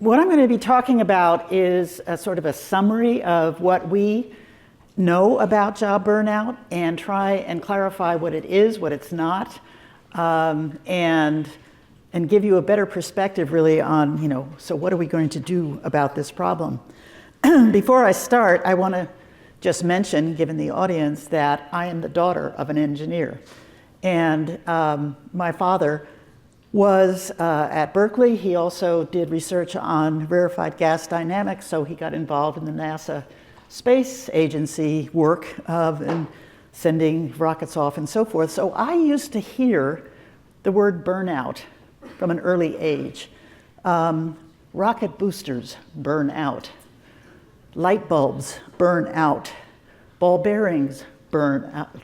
What I'm going to be talking about is a sort of a summary of what we know about job burnout and try and clarify what it is, what it's not, and give you a better perspective really on, so what are we going to do about this problem? Before I start, I want to just mention, given the audience, that I am the daughter of an engineer. And my father was at Berkeley. He also did research on rarefied gas dynamics, so he got involved in the NASA Space Agency work and sending rockets off and so forth. So I used to hear the word burnout from an early age. Rocket boosters burn out. Light bulbs burn out. Ball bearings burn out.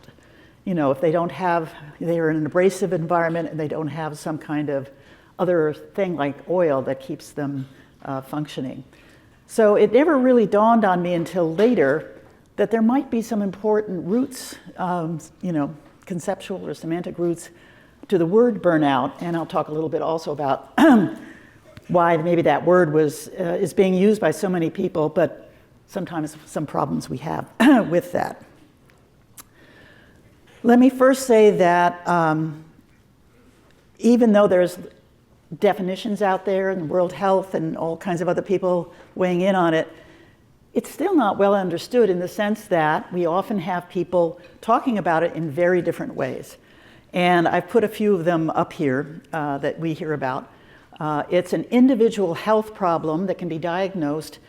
If they're in an abrasive environment and they don't have some kind of other thing like oil that keeps them functioning. So it never really dawned on me until later that there might be some important roots, conceptual or semantic roots to the word burnout. And I'll talk a little bit also about why maybe that word is being used by so many people, but sometimes some problems we have with that. Let me first say that even though there's definitions out there and World Health and all kinds of other people weighing in on it, it's still not well understood in the sense that we often have people talking about it in very different ways. And I've put a few of them up here that we hear about. It's an individual health problem that can be diagnosed.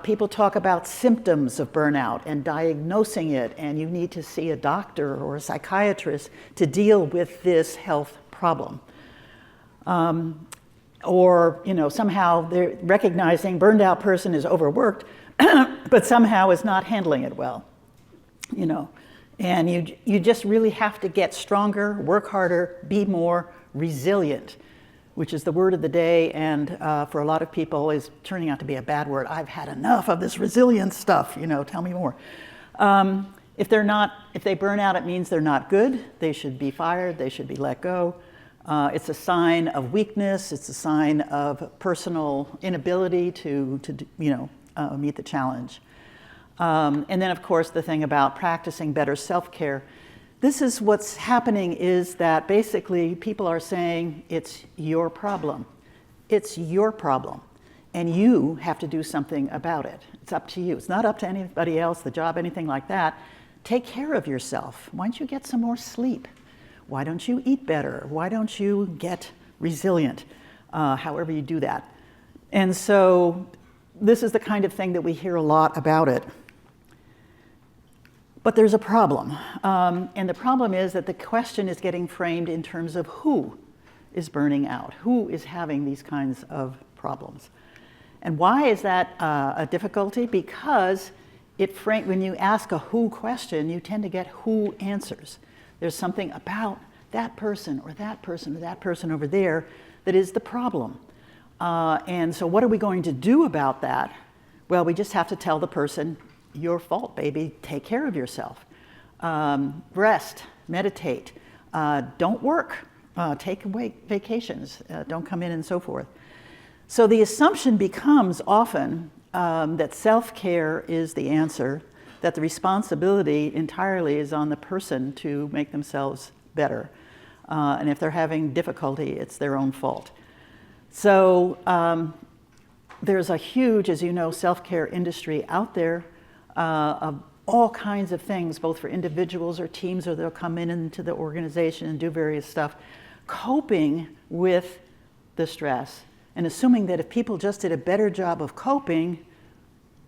People talk about symptoms of burnout and diagnosing it, and you need to see a doctor or a psychiatrist to deal with this health problem. Or somehow they're recognizing burned out person is overworked, but somehow is not handling it well. And you just really have to get stronger, work harder, be more resilient, which is the word of the day, and for a lot of people is turning out to be a bad word. I've had enough of this resilience stuff, tell me more. If they burn out, it means they're not good. They should be fired, they should be let go. It's a sign of weakness, it's a sign of personal inability to meet the challenge. And then of course the thing about practicing better self-care. This is what's happening is that basically people are saying it's your problem. It's your problem. And you have to do something about it. It's up to you. It's not up to anybody else, the job, anything like that. Take care of yourself. Why don't you get some more sleep? Why don't you eat better? Why don't you get resilient? However you do that. And so this is the kind of thing that we hear a lot about it. But there's a problem, and the problem is that the question is getting framed in terms of who is burning out, who is having these kinds of problems. And why is that a difficulty? Because when you ask a who question, you tend to get who answers. There's something about that person or that person or that person over there that is the problem. And so what are we going to do about that? Well, we just have to tell the person, your fault, baby. Take care of yourself. Rest, meditate, don't work, take away vacations, don't come in and so forth. So the assumption becomes often that self-care is the answer, that the responsibility entirely is on the person to make themselves better. And if they're having difficulty, it's their own fault. So there's a huge, as you know, self-care industry out there of all kinds of things, both for individuals or teams, or they'll come into the organization and do various stuff, coping with the stress and assuming that if people just did a better job of coping,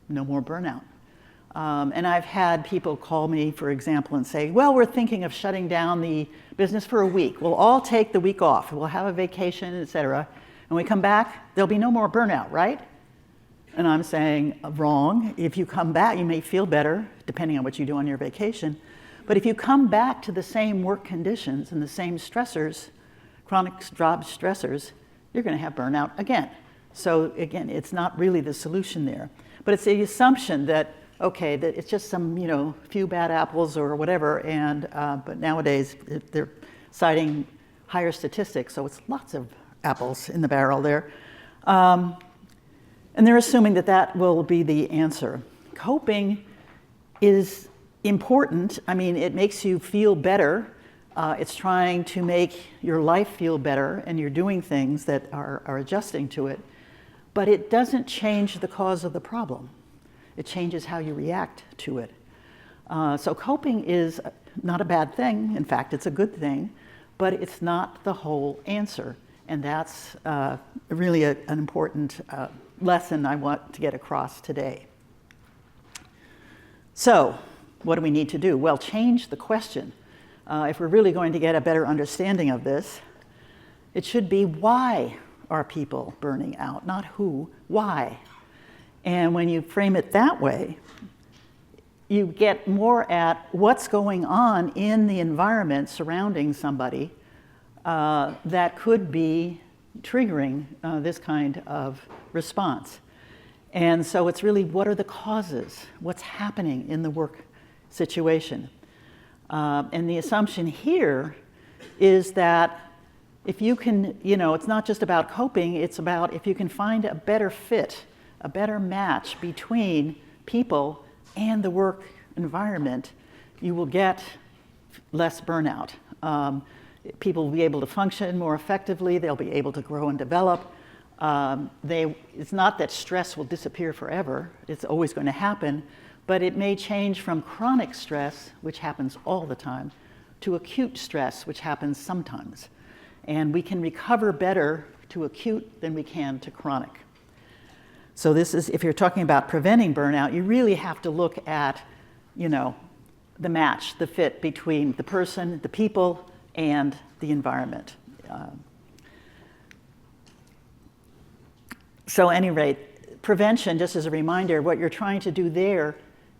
no more burnout. And I've had people call me, for example, and say, well, we're thinking of shutting down the business for a week. We'll all take the week off. We'll have a vacation, et cetera. And when we come back, there'll be no more burnout, right? And I'm saying, wrong. If you come back, you may feel better, depending on what you do on your vacation. But if you come back to the same work conditions and the same stressors, chronic job stressors, you're going to have burnout again. So again, it's not really the solution there. But it's the assumption that, okay, that it's just some, few bad apples or whatever, and but nowadays they're citing higher statistics, so it's lots of apples in the barrel there. And they're assuming that that will be the answer. Coping is important. I mean, it makes you feel better. It's trying to make your life feel better, and you're doing things that are adjusting to it. But it doesn't change the cause of the problem. It changes how you react to it. So coping is not a bad thing. In fact, it's a good thing, but it's not the whole answer. And that's really an important lesson I want to get across today. So, what do we need to do? Well, change the question. If we're really going to get a better understanding of this, it should be why are people burning out? Not who, why? And when you frame it that way, you get more at what's going on in the environment surrounding somebody that could be triggering this kind of response. And so it's really, what are the causes? What's happening in the work situation? And the assumption here is that if you can, it's not just about coping, it's about if you can find a better fit, a better match between people and the work environment, you will get less burnout. People will be able to function more effectively, they'll be able to grow and develop. It's not that stress will disappear forever, it's always going to happen, but it may change from chronic stress, which happens all the time, to acute stress, which happens sometimes. And we can recover better to acute than we can to chronic. So this is, if you're talking about preventing burnout, you really have to look at, the match, the fit between the person, the people, and the environment. So at any rate, prevention, just as a reminder, what you're trying to do there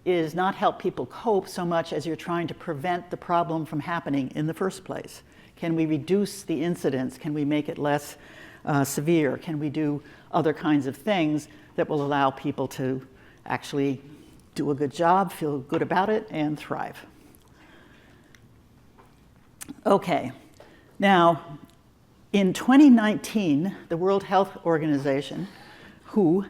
is not help people cope so much as you're trying to prevent the problem from happening in the first place. Can we reduce the incidence? Can we make it less severe? Can we do other kinds of things that will allow people to actually do a good job, feel good about it, and thrive? Okay, now in 2019, the World Health Organization, WHO,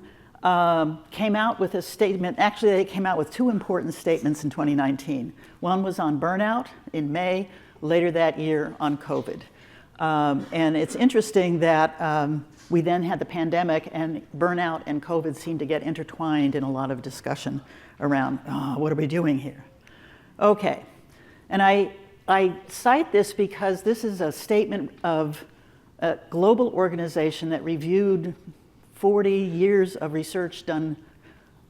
came out with a statement. Actually, they came out with two important statements in 2019. One was on burnout in May, later that year on COVID. And it's interesting that we then had the pandemic, and burnout and COVID seemed to get intertwined in a lot of discussion around, what are we doing here? Okay, and I cite this because this is a statement of a global organization that reviewed 40 years of research done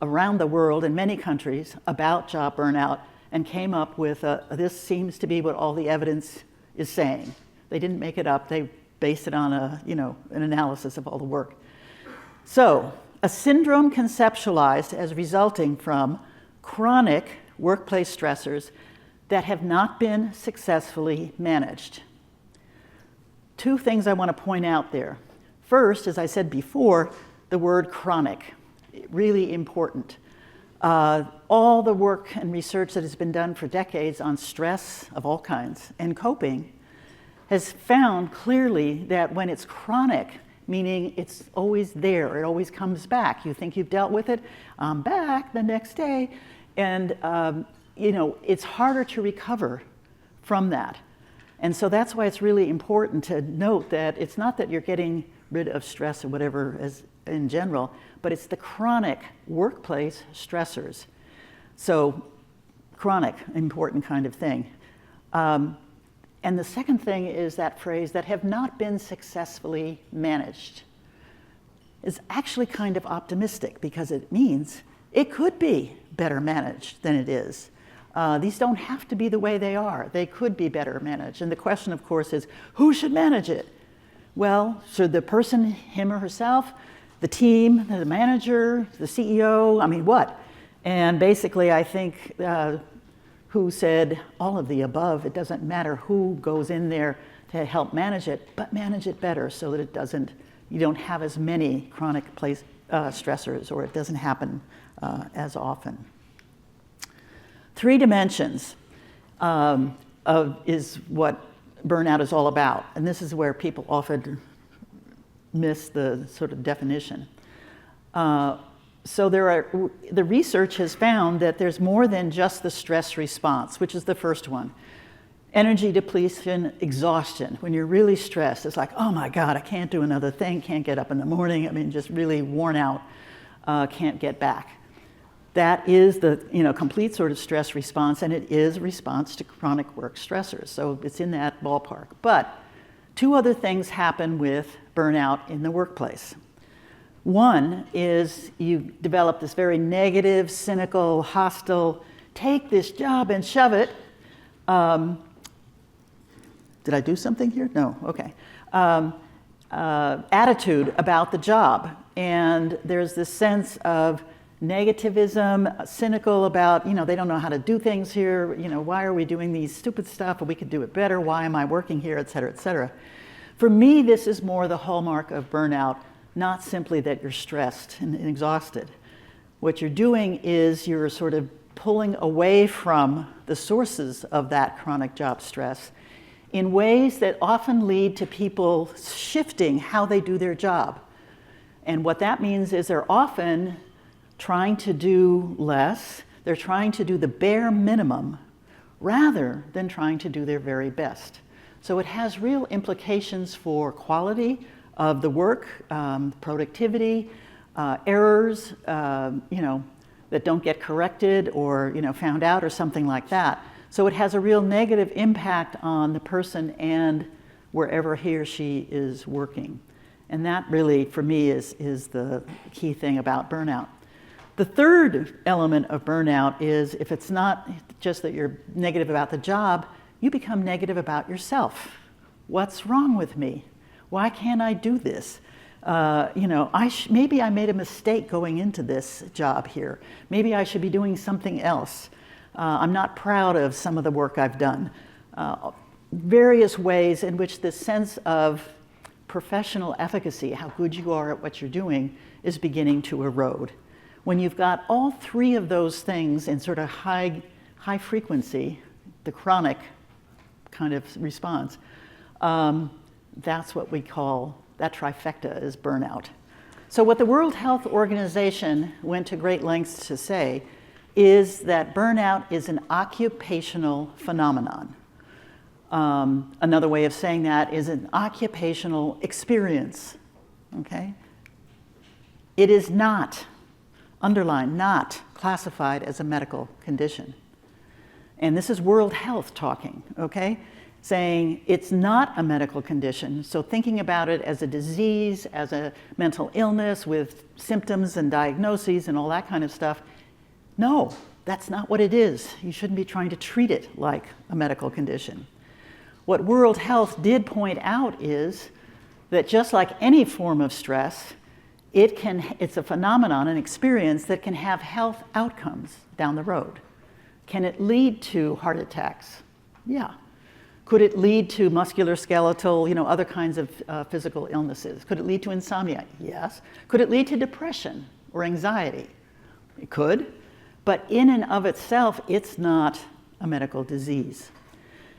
around the world in many countries about job burnout and came up with this seems to be what all the evidence is saying. They didn't make it up, they based it on an analysis of all the work. So, a syndrome conceptualized as resulting from chronic workplace stressors that have not been successfully managed. Two things I want to point out there. First, as I said before, the word chronic, really important. All the work and research that has been done for decades on stress of all kinds and coping has found clearly that when it's chronic, meaning it's always there, it always comes back. You think you've dealt with it, I'm back the next day, and it's harder to recover from that. And so that's why it's really important to note that it's not that you're getting rid of stress or whatever as in general, but it's the chronic workplace stressors. So chronic, important kind of thing. And the second thing is that phrase, that have not been successfully managed, is actually kind of optimistic because it means it could be better managed than it is. These don't have to be the way they are. They could be better managed. And the question, of course, is who should manage it? Well, should the person, him or herself, the team, the manager, the CEO, what? And basically, I think who said all of the above. It doesn't matter who goes in there to help manage it, but manage it better so that you don't have as many chronic stressors, or it doesn't happen as often. 3 dimensions is what burnout is all about. And this is where people often miss the sort of definition. So the research has found that there's more than just the stress response, which is the first one. Energy depletion, exhaustion. When you're really stressed, it's like, oh my God, I can't do another thing, can't get up in the morning. I mean, just really worn out, can't get back. That is the complete sort of stress response, and it is a response to chronic work stressors. So it's in that ballpark. But two other things happen with burnout in the workplace. One is you develop this very negative, cynical, hostile, take this job and shove it. Did I do something here? No, okay. Attitude about the job. And there's this sense of negativism, cynical about, they don't know how to do things here. Why are we doing these stupid stuff? We could do it better. Why am I working here, et cetera, et cetera. For me, this is more the hallmark of burnout, not simply that you're stressed and exhausted. What you're doing is you're sort of pulling away from the sources of that chronic job stress in ways that often lead to people shifting how they do their job. And what that means is they're often trying to do less, they're trying to do the bare minimum rather than trying to do their very best. So it has real implications for quality of the work, productivity, errors, that don't get corrected or found out or something like that. So it has a real negative impact on the person and wherever he or she is working. And that really, for me, is the key thing about burnout. The third element of burnout is if it's not just that you're negative about the job, you become negative about yourself. What's wrong with me? Why can't I do this? Maybe I made a mistake going into this job here. Maybe I should be doing something else. I'm not proud of some of the work I've done. Various ways in which this sense of professional efficacy, how good you are at what you're doing, is beginning to erode. When you've got all three of those things in sort of high frequency, the chronic kind of response, that's what we call, that trifecta is burnout. So what the World Health Organization went to great lengths to say is that burnout is an occupational phenomenon. Another way of saying that is an occupational experience, okay? It is not, underline, not classified as a medical condition. And this is World Health talking, okay? Saying it's not a medical condition, so thinking about it as a disease, as a mental illness with symptoms and diagnoses and all that kind of stuff, no, that's not what it is. You shouldn't be trying to treat it like a medical condition. What World Health did point out is that just like any form of stress, it's a phenomenon, an experience that can have health outcomes down the road. Can it lead to heart attacks? Yeah. Could it lead to musculoskeletal, other kinds of physical illnesses? Could it lead to insomnia? Yes. Could it lead to depression or anxiety? It could. But in and of itself, it's not a medical disease.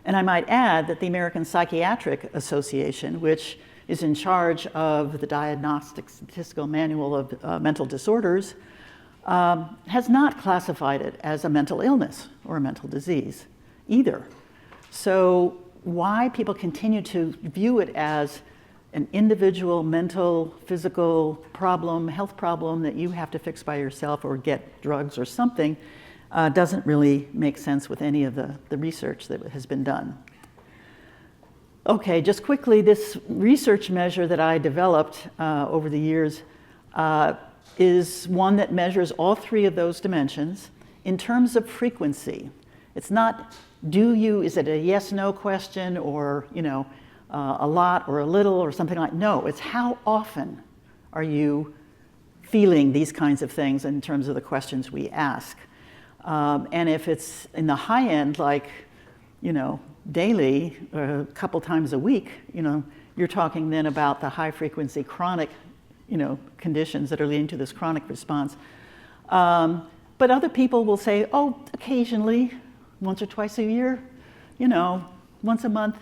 And I might add that the American Psychiatric Association, which is in charge of the Diagnostic Statistical Manual of Mental Disorders, has not classified it as a mental illness or a mental disease either. So why people continue to view it as an individual mental, physical problem, health problem that you have to fix by yourself or get drugs or something, doesn't really make sense with any of the research that has been done. Okay, just quickly, this research measure that I developed over the years is one that measures all three of those dimensions in terms of frequency. It's not is it a yes/no question or a lot or a little or something like, no, it's how often are you feeling these kinds of things in terms of the questions we ask. And if it's in the high end, like, daily, or a couple times a week, you're talking then about the high frequency chronic, conditions that are leading to this chronic response. But other people will say, oh, occasionally, once or twice a year, once a month.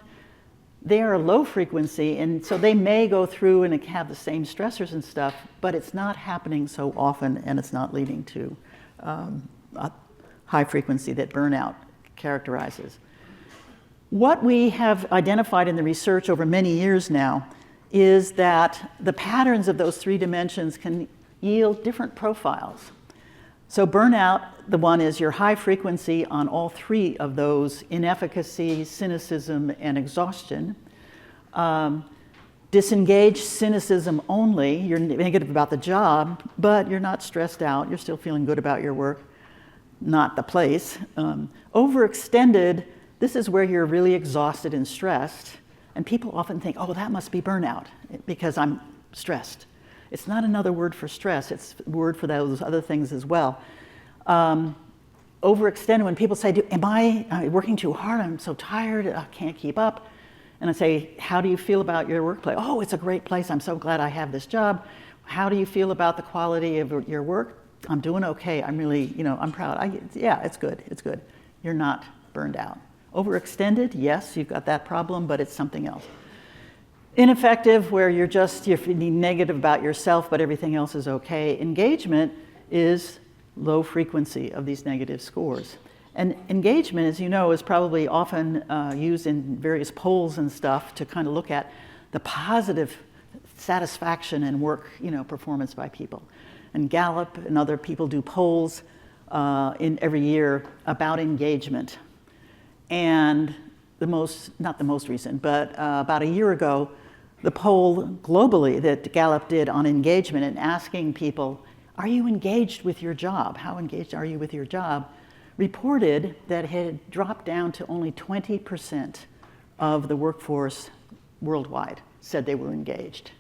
they are low frequency, and so they may go through and have the same stressors and stuff, but it's not happening so often, and it's not leading to a high frequency that burnout characterizes. What we have identified in the research over many years now is that the patterns of those three dimensions can yield different profiles. So burnout, the one is your high frequency on all three of those: inefficacy, cynicism, and exhaustion. Disengaged cynicism only, you're negative about the job, but you're not stressed out, you're still feeling good about your work, not the place. Overextended, this is where you're really exhausted and stressed, and people often think, oh, that must be burnout because I'm stressed. It's not another word for stress, it's a word for those other things as well. Overextended, when people say, am I working too hard? I'm so tired, I can't keep up. And I say, how do you feel about your workplace? Oh, it's a great place, I'm so glad I have this job. How do you feel about the quality of your work? I'm doing okay, I'm really, I'm proud. Yeah, it's good, it's good. You're not burned out. Overextended, yes, you've got that problem, but it's something else. Ineffective, where you're feeling negative about yourself, but everything else is okay. Engagement is low frequency of these negative scores. And engagement, as you know, is probably often used in various polls and stuff to kind of look at the positive satisfaction and work, performance by people. And Gallup and other people do polls in every year about engagement. And not the most recent, but about a year ago, the poll globally that Gallup did on engagement and asking people, are you engaged with your job? How engaged are you with your job? Reported that it had dropped down to only 20% of the workforce worldwide said they were engaged.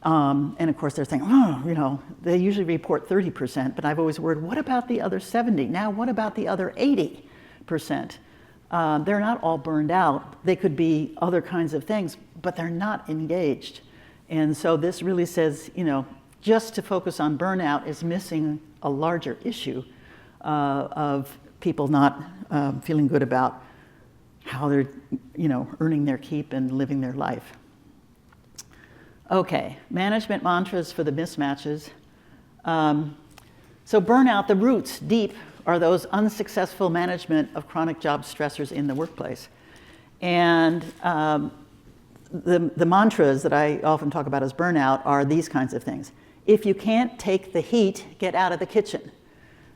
And of course they're thinking, they usually report 30%, but I've always worried, what about the other 70? Now what about the other 80%? They're not all burned out. They could be other kinds of things, but they're not engaged. And so this really says, just to focus on burnout is missing a larger issue of people not feeling good about how they're, earning their keep and living their life. Okay, management mantras for the mismatches. So burnout, the roots deep are those unsuccessful management of chronic job stressors in the workplace. And the mantras that I often talk about as burnout are these kinds of things. If you can't take the heat, get out of the kitchen.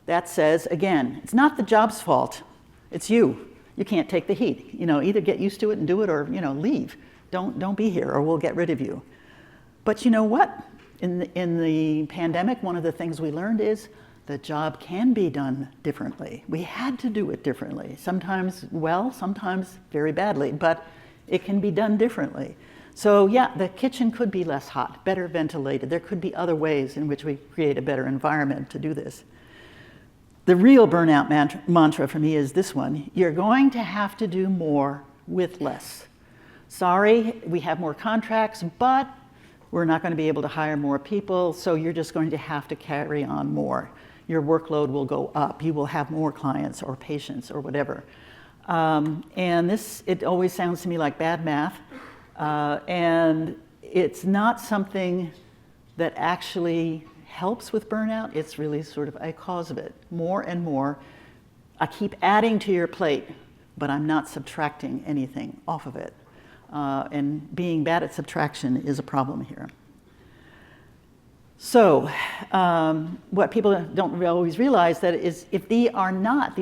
That says, again, it's not the job's fault, it's you. You can't take the heat. Either get used to it and do it, or leave. Don't be here, or we'll get rid of you. But you know what? In the pandemic, one of the things we learned is the job can be done differently. We had to do it differently. Sometimes well, sometimes very badly, but it can be done differently. So yeah, the kitchen could be less hot, better ventilated. There could be other ways in which we create a better environment to do this. The real burnout mantra for me is this one: you're going to have to do more with less. Sorry, we have more contracts, but we're not going to be able to hire more people, so you're just going to have to carry on more. Your workload will go up. You will have more clients or patients or whatever. And it always sounds to me like bad math. And it's not something that actually helps with burnout. It's really sort of a cause of it. More and more, I keep adding to your plate, but I'm not subtracting anything off of it. And being bad at subtraction is a problem here. So what people don't always realize that is if these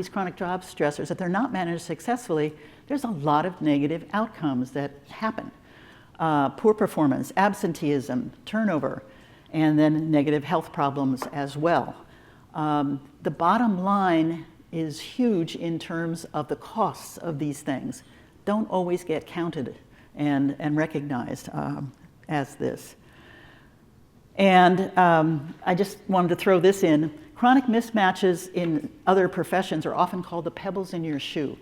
chronic job stressors, if they're not managed successfully, there's a lot of negative outcomes that happen. Poor performance, absenteeism, turnover, and then negative health problems as well. The bottom line is huge in terms of the costs of these things. Don't always get counted and recognized as this. And I just wanted to throw this in. Chronic mismatches in other professions are often called the pebbles in your shoe.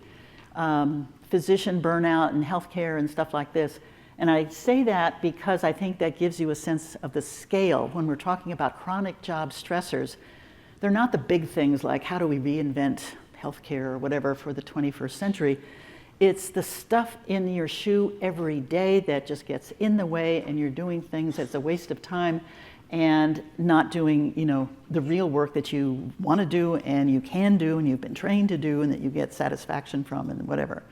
Physician burnout and healthcare and stuff like this. And I say that because I think that gives you a sense of the scale. When we're talking about chronic job stressors, they're not the big things like how do we reinvent healthcare or whatever for the 21st century. It's the stuff in your shoe every day that just gets in the way, and you're doing things that's a waste of time and not doing, the real work that you want to do and you can do and you've been trained to do and that you get satisfaction from and whatever.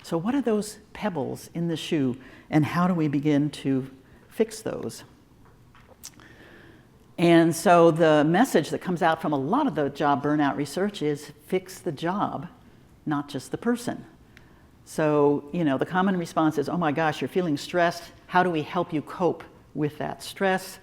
So what are those pebbles in the shoe, and how do we begin to fix those? And so the message that comes out from a lot of the job burnout research is fix the job, not just the person. So, the common response is, oh my gosh, you're feeling stressed. How do we help you cope with that stress?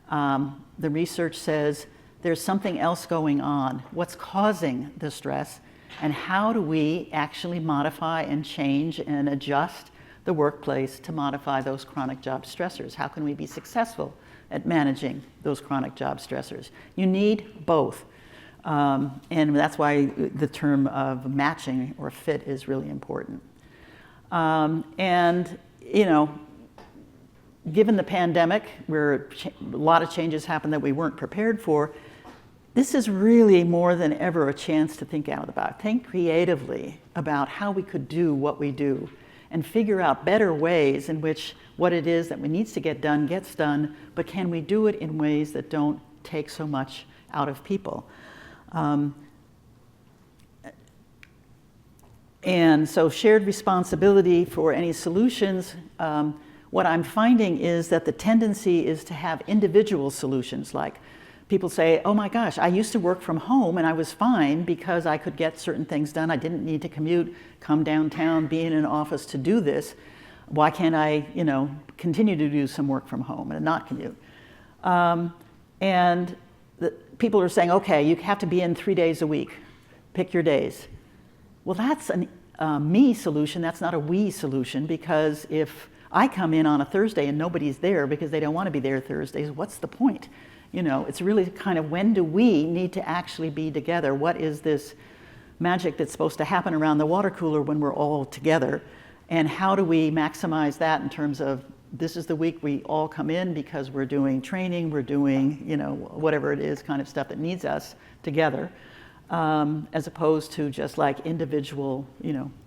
The research says there's something else going on. What's causing the stress? And how do we actually modify and change and adjust the workplace to modify those chronic job stressors? How can we be successful at managing those chronic job stressors? You need both. And that's why the term of matching or fit is really important. Given the pandemic, where a lot of changes happened that we weren't prepared for, this is really more than ever a chance to think creatively about how we could do what we do and figure out better ways in which what it is that we needs to get done gets done, but can we do it in ways that don't take so much out of people? And so shared responsibility for any solutions, what I'm finding is that the tendency is to have individual solutions. Like people say, oh my gosh, I used to work from home and I was fine because I could get certain things done. I didn't need to commute, come downtown, be in an office to do this. Why can't I, continue to do some work from home and not commute? And people are saying, okay, you have to be in 3 days a week. Pick your days. Well, that's a me solution. That's not a we solution, because if I come in on a Thursday and nobody's there because they don't want to be there Thursdays, what's the point? It's really kind of, when do we need to actually be together? What is this magic that's supposed to happen around the water cooler when we're all together? And how do we maximize that in terms of, this is the week we all come in because we're doing training, we're doing, whatever it is, kind of stuff that needs us together, as opposed to just like individual,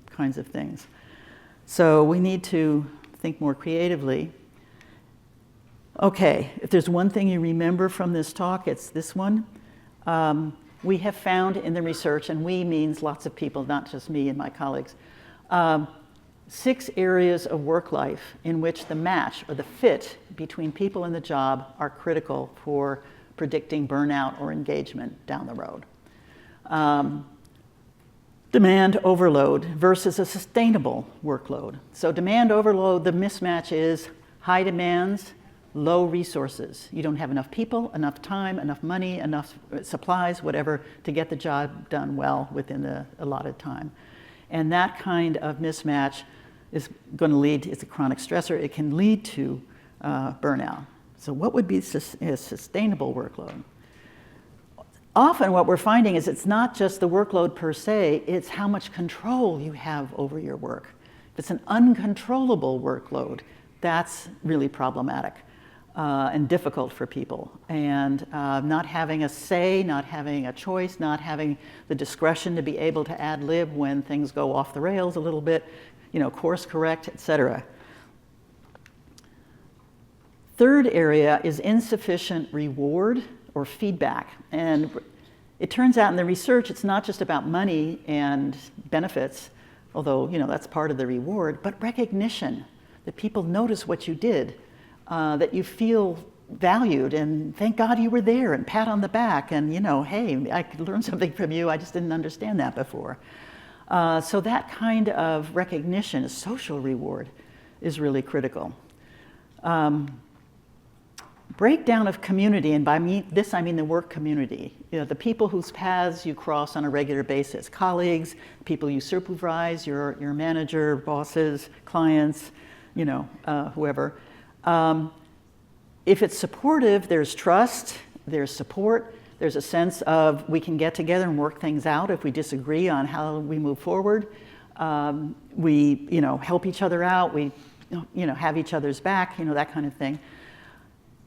kinds of things. So we need to think more creatively. Okay, if there's one thing you remember from this talk, it's this one. We have found in the research, and we means lots of people, not just me and my colleagues, 6 areas of work life in which the match or the fit between people and the job are critical for predicting burnout or engagement down the road. Demand overload versus a sustainable workload. So demand overload, the mismatch is high demands, low resources. You don't have enough people, enough time, enough money, enough supplies, whatever, to get the job done well within the allotted time. And that kind of mismatch is going to lead, it's a chronic stressor, it can lead to burnout. So what would be a sustainable workload? Often what we're finding is it's not just the workload per se, it's how much control you have over your work. If it's an uncontrollable workload, that's really problematic and difficult for people. And not having a say, not having a choice, not having the discretion to be able to ad lib when things go off the rails a little bit, course correct, etc. Third area is insufficient reward or feedback. And it turns out in the research, it's not just about money and benefits, although, that's part of the reward, but recognition, that people notice what you did, that you feel valued, and thank God you were there, and pat on the back, and, hey, I could learn something from you, I just didn't understand that before. So that kind of recognition, a social reward, is really critical. Breakdown of community, and by this I mean the work community, the people whose paths you cross on a regular basis, colleagues, people you supervise, your manager, bosses, clients, whoever. If it's supportive, there's trust, there's support, there's a sense of we can get together and work things out if we disagree on how we move forward. We help each other out, we have each other's back, that kind of thing.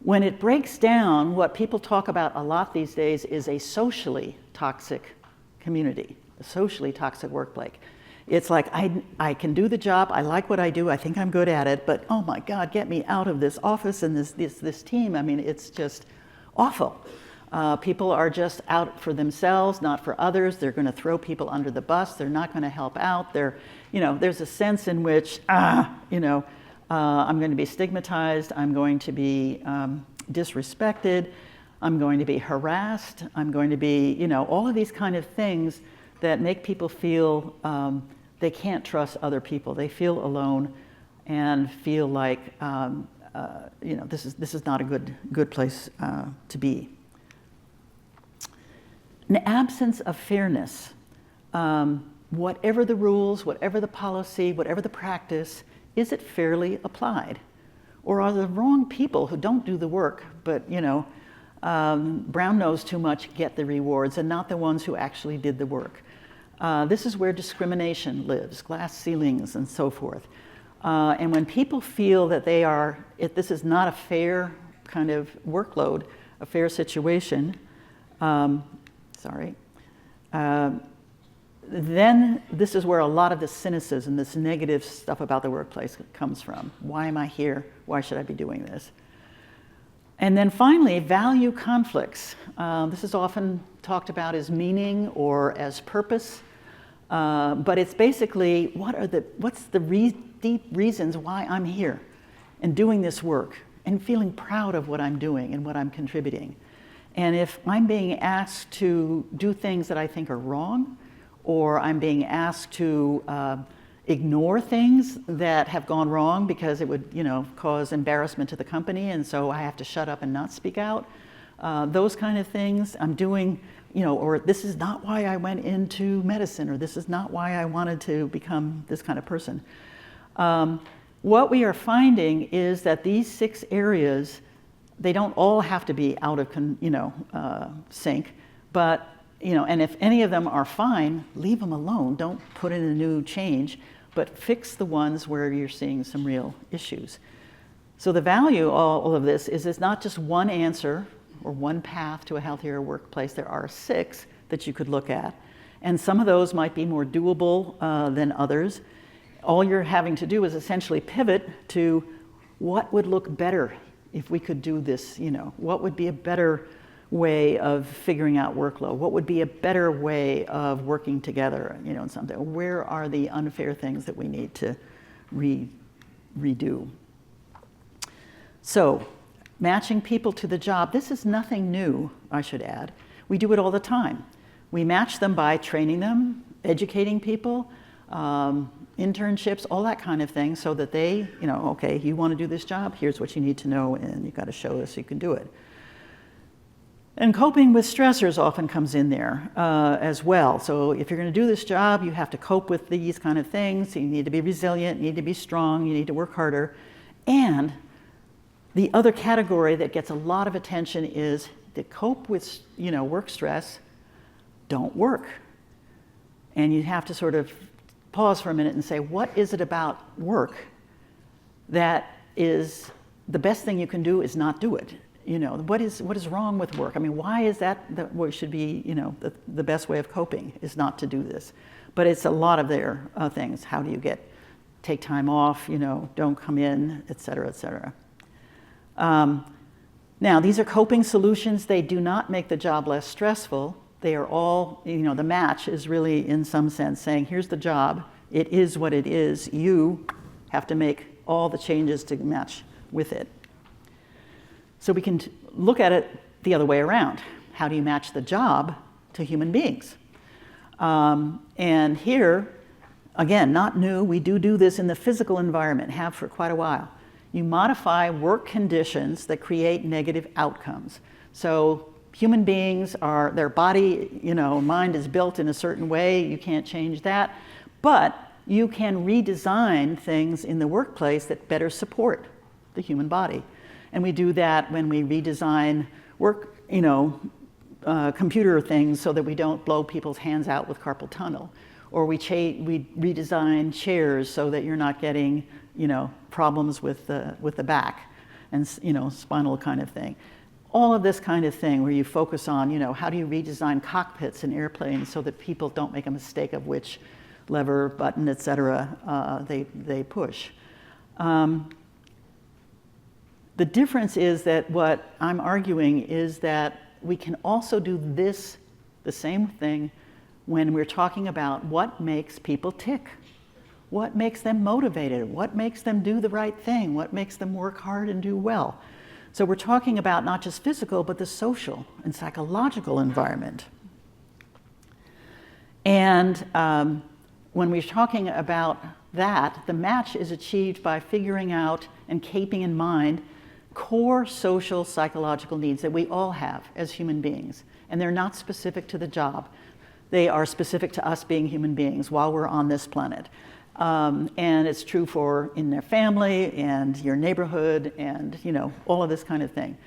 When it breaks down, what people talk about a lot these days is a socially toxic community, a socially toxic workplace. It's like, I can do the job, I like what I do, I think I'm good at it, but oh my God, get me out of this office and this team. I mean, it's just awful. People are just out for themselves, not for others. They're going to throw people under the bus. They're not going to help out. There's a sense in which, I'm going to be stigmatized. I'm going to be disrespected. I'm going to be harassed. I'm going to be, all of these kind of things that make people feel they can't trust other people. They feel alone and feel like, this is not a good place to be. An absence of fairness, whatever the rules, whatever the policy, whatever the practice, is it fairly applied? Or are the wrong people who don't do the work, but brown nose too much get the rewards and not the ones who actually did the work? This is where discrimination lives, glass ceilings and so forth. And when people feel that this is not a fair kind of workload, a fair situation, then this is where a lot of the cynicism, this negative stuff about the workplace comes from. Why am I here? Why should I be doing this? And then finally, value conflicts. This is often talked about as meaning or as purpose, but it's basically what's the deep reasons why I'm here and doing this work and feeling proud of what I'm doing and what I'm contributing. And if I'm being asked to do things that I think are wrong, or I'm being asked to ignore things that have gone wrong because it would, cause embarrassment to the company, and so I have to shut up and not speak out, those kind of things I'm doing, or this is not why I went into medicine, or this is not why I wanted to become this kind of person. What we are finding is that these 6 areas, they don't all have to be out of sync, but and if any of them are fine, leave them alone. Don't put in a new change, but fix the ones where you're seeing some real issues. So the value all of this is it's not just one answer or one path to a healthier workplace. There are 6 that you could look at, and some of those might be more doable than others. All you're having to do is essentially pivot to what would look better if we could do this, what would be a better way of figuring out workload? What would be a better way of working together, in something? Where are the unfair things that we need to redo? So, matching people to the job, this is nothing new, I should add. We do it all the time. We match them by training them, educating people, internships, all that kind of thing, so that they, okay, you want to do this job, here's what you need to know, and you've got to show us you can do it. And coping with stressors often comes in there as well. So if you're going to do this job, you have to cope with these kind of things. So you need to be resilient, you need to be strong, you need to work harder. And the other category that gets a lot of attention is to cope with work stress, don't work. And you have to sort of pause for a minute and say, what is it about work that is the best thing you can do is not do it? What is wrong with work? I mean, why is that what should be, the best way of coping is not to do this? But it's a lot of their things. How do you take time off, don't come in, et cetera, et cetera. Now, these are coping solutions. They do not make the job less stressful. They are all, the match is really, in some sense, saying, here's the job. It is what it is. You have to make all the changes to match with it. So we can look at it the other way around. How do you match the job to human beings? And here, again, not new. We do this in the physical environment, have for quite a while. You modify work conditions that create negative outcomes. So human beings their body, mind is built in a certain way. You can't change that. But you can redesign things in the workplace that better support the human body. And we do that when we redesign work, computer things so that we don't blow people's hands out with carpal tunnel. Or we redesign chairs so that you're not getting, problems with the back and, spinal kind of thing. All of this kind of thing where you focus on, how do you redesign cockpits in airplanes so that people don't make a mistake of which lever, button, etc. They push. The difference is that what I'm arguing is that we can also do this, the same thing, when we're talking about what makes people tick, what makes them motivated, what makes them do the right thing, what makes them work hard and do well. So we're talking about not just physical, but the social and psychological environment. And when we're talking about that, the match is achieved by figuring out and keeping in mind core social psychological needs that we all have as human beings. And they're not specific to the job. They are specific to us being human beings while we're on this planet. And it's true for in their family and your neighborhood and, you know, all of this kind of thing.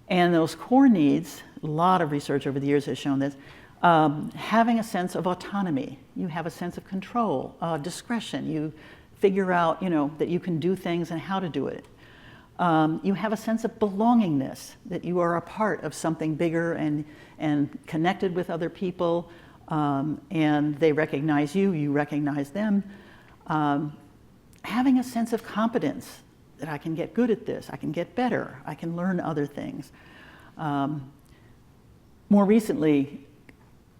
And those core needs, a lot of research over the years has shown this, having a sense of autonomy. You have a sense of control, discretion. You figure out, you know, that you can do things and how to do it. You have a sense of belongingness, that you are a part of something bigger and connected with other people, and they recognize you, you recognize them. Having a sense of competence, that I can get good at this, I can get better, I can learn other things. More recently,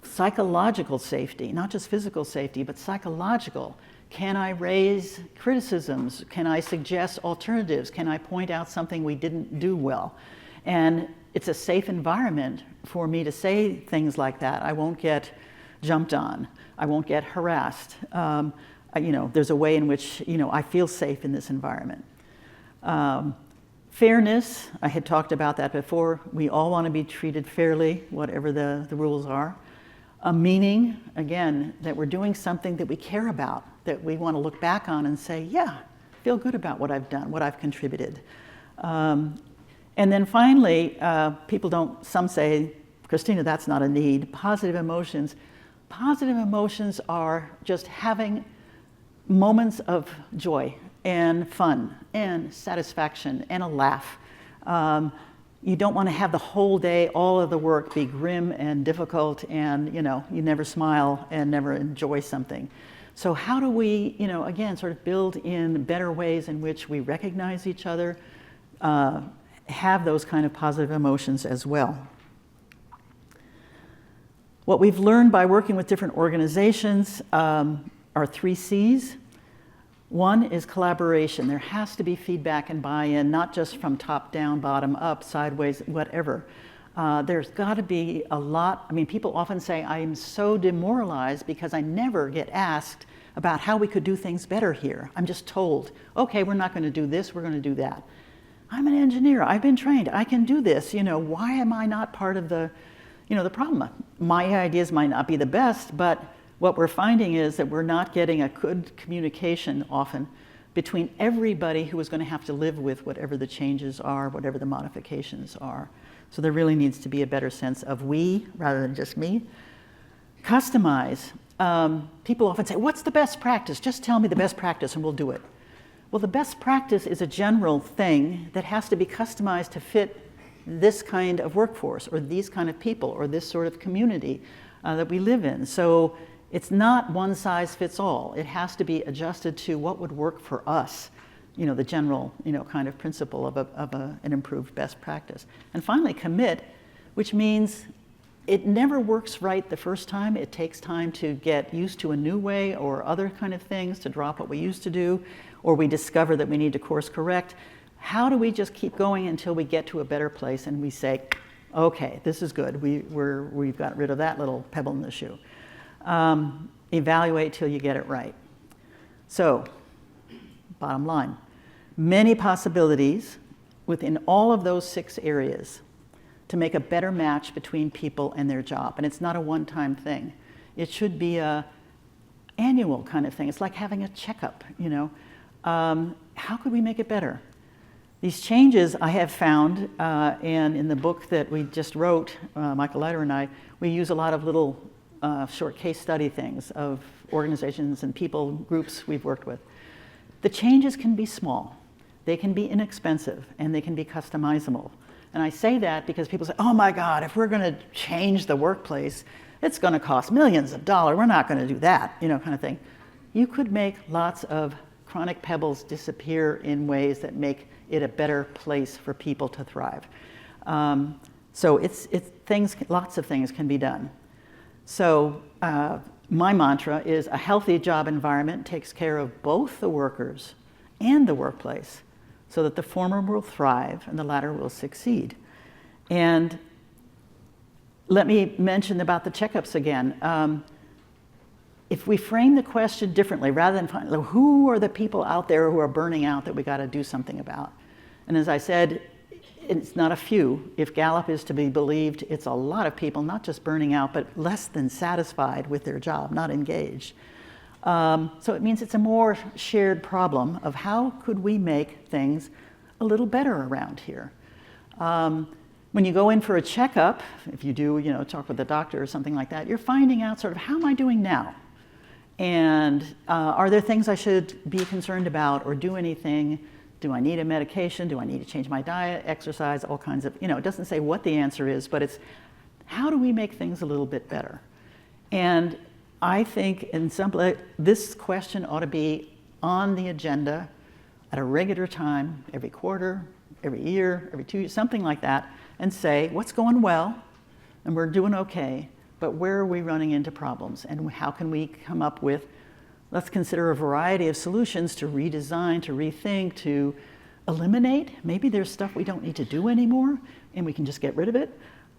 psychological safety, not just physical safety, but psychological. Can I raise criticisms? Can I suggest alternatives? Can I point out something we didn't do well? And it's a safe environment for me to say things like that. I won't get jumped on. I won't get harassed. You know, there's a way in which, you know, I feel safe in this environment. Fairness, I had talked about that before. We all want to be treated fairly, whatever the rules are. A meaning, again, that we're doing something that we care about, that we want to look back on and say, yeah, feel good about what I've done, what I've contributed. And then finally, some say, Christina, that's not a need. Positive emotions. Positive emotions are just having moments of joy and fun and satisfaction and a laugh. You don't want to have the whole day, all of the work be grim and difficult and, you know, you never smile and never enjoy something. So how do we, you know, again, sort of build in better ways in which we recognize each other, have those kind of positive emotions as well. What we've learned by working with different organizations are 3 C's. One is collaboration. There has to be feedback and buy-in, not just from top down, bottom up, sideways, whatever. There's got to be a lot. I mean, people often say, I am so demoralized because I never get asked about how we could do things better here. I'm just told, okay, we're not going to do this, we're going to do that. I'm an engineer, I've been trained, I can do this. You know, why am I not part of the problem? My ideas might not be the best, but what we're finding is that we're not getting a good communication often between everybody who is going to have to live with whatever the changes are, whatever the modifications are. So there really needs to be a better sense of we rather than just me. Customize. People often say, what's the best practice? Just tell me the best practice and we'll do it. Well, the best practice is a general thing that has to be customized to fit this kind of workforce or these kind of people or this sort of community that we live in. So it's not one size fits all. It has to be adjusted to what would work for us, you know, the general, you know, kind of principle of an improved best practice. And finally, commit, which means it never works right the first time. It takes time to get used to a new way or other kind of things, to drop what we used to do, or we discover that we need to course correct. How do we just keep going until we get to a better place and we say, okay, this is good. We've got rid of that little pebble in the shoe. Evaluate till you get it right. So, bottom line, many possibilities within all of those 6 areas to make a better match between people and their job. And it's not a one-time thing. It should be a annual kind of thing. It's like having a checkup, you know. How could we make it better? These changes I have found, and in the book that we just wrote, Michael Leiter and I, we use a lot of little short case study things of organizations and people, groups we've worked with. The changes can be small, they can be inexpensive, and they can be customizable. And I say that because people say, oh my God, if we're going to change the workplace, it's going to cost millions of dollars. We're not going to do that, you know, kind of thing. you could make lots of chronic pebbles disappear in ways that make it a better place for people to thrive. So lots of things can be done. So my mantra is a healthy job environment takes care of both the workers and the workplace so that the former will thrive and the latter will succeed. And let me mention about the checkups again. If we frame the question differently, rather than find who are the people out there who are burning out that we got to do something about, and as I said, it's not a few. If Gallup is to be believed, it's a lot of people not just burning out, but less than satisfied with their job, not engaged. So it means it's a more shared problem of how could we make things a little better around here. When you go in for a checkup, if you do, talk with a doctor or something like that, you're finding out sort of how am I doing now? And are there things I should be concerned about or do anything? Do I need a medication? Do I need to change my diet, exercise, all kinds of, it doesn't say what the answer is, but it's how do we make things a little bit better? And I think in this question ought to be on the agenda at a regular time, every quarter, every year, every 2 years, something like that, and say what's going well, and we're doing okay, but where are we running into problems, and how can we come up with, let's consider a variety of solutions to redesign, to rethink, to eliminate. Maybe there's stuff we don't need to do anymore, and we can just get rid of it,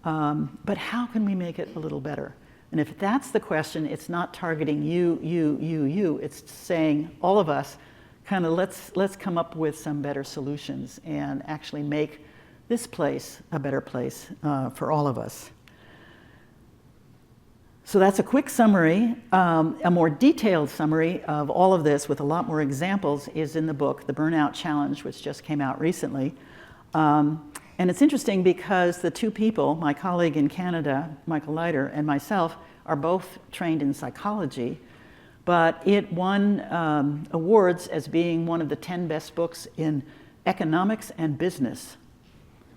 but how can we make it a little better? And if that's the question, it's not targeting you, it's saying all of us, kind of let's come up with some better solutions and actually make this place a better place for all of us. So that's a quick summary. A more detailed summary of all of this with a lot more examples is in the book, The Burnout Challenge, which just came out recently. And it's interesting because the two people, my colleague in Canada, Michael Leiter, and myself, are both trained in psychology, but it won awards as being one of the 10 best books in economics and business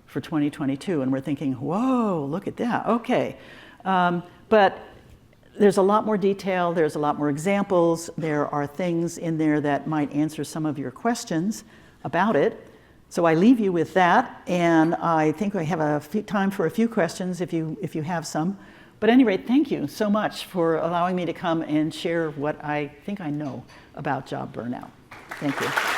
for 2022. And we're thinking, whoa, look at that, okay. But there's a lot more detail, there's a lot more examples, there are things in there that might answer some of your questions about it. So I leave you with that, and I think I have time for a few questions if you have some. But at any rate, thank you so much for allowing me to come and share what I think I know about job burnout. Thank you.